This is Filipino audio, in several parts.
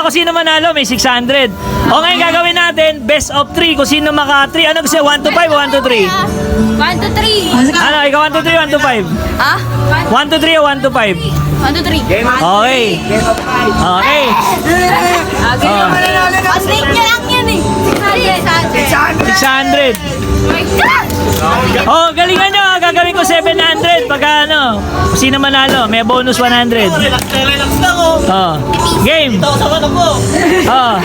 kung sino manalo, may 600. O ngayon gagawin natin, best of 3. Kung sino maka 3. Ano gusto? 1 to 5 o 1 to 3? 1 to 3. Ano, ikaw 1 to 3 1 to 5? Ah? 1 to 3 o 1 to 5? 1 to 3. Okay. Okay. Snake niya lang yan eh. 600. My God! Oh, galingan nyo. Gagawin ko 700 pagka ano. Kung sino manalo, may bonus 100. Relax lang oh. Oh. Game. Ito sa ano ko. Oh.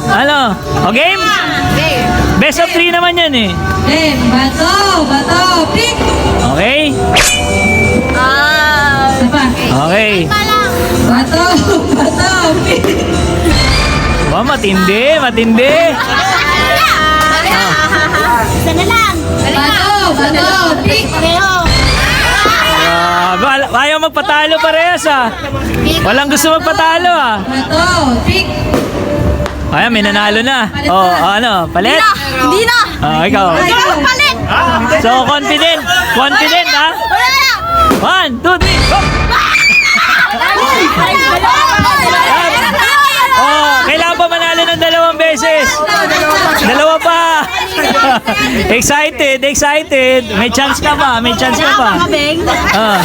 Ano? O game? Best of 3 naman yan eh. Bato, pick. Okay? Apa? Okay. Bato, pick. Oh, matindi, matindi. Isa na lang. Bato, pick. Ayaw magpatalo parehas ah. Walang gusto magpatalo ah. Bato, pick. Ayan, may nanalo na. Oh, ano, palit? Hindi na. Oh, ikaw. Hindi na palit. So, confident. Confident ha? Wala na. 1, 2, 3, go! Oh, kailangan pa manalo ng 2 beses. 2 pa. Excited, excited. May chance ka pa, may chance ka pa. Ah.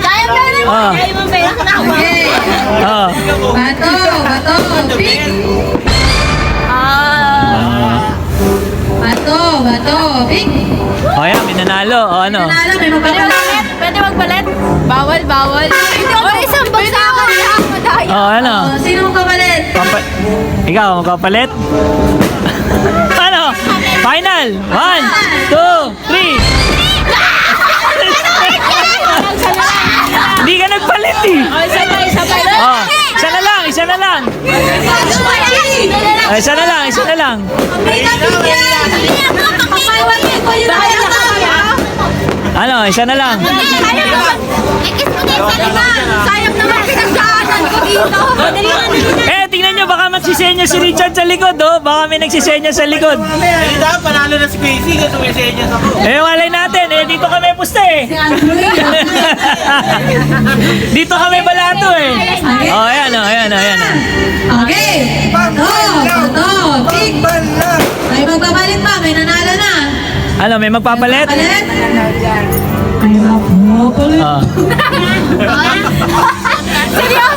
Kaya mo rin mo. Ah. Kaya mo ba yan? Okay. Oh. Bato, pick. Bato, pick. Oh, yan, may nanalo. Oh, ano? Nanalo, may Pwede magpapalit. magpalit? Pwede magpalit? Bawal, bawal. O, isang bagsakan lang. Madaya. Oh, ano? Sino magpapalit? Ikaw, magpapalit? Ano? Final! 1, 2, 3! Hindi ka nagpalit eh! Sabay, sabay. Oh, isa na lang, isa na lang! Oh, isa na lang, isa na lang! Ano, isa na lang! Sayang naman pinagdaanan ko dito. Eh, tingnan nyo, baka magsisenya si Richard sa likod, oh! Baka may nagsisenya sa likod! Hindi dapat panalo na si Casey kasi may senyas ako. Eh, walay natin, eh, dito kami pusta eh! Dito kami balato eh! Oh, ayan, oh, ayan, oh, ayan. Okay. Bato, pick. May magpapalit pa, may nanalo na. Ano, may magpapalit? Palit? May magpapalit. Oh. Seryoso?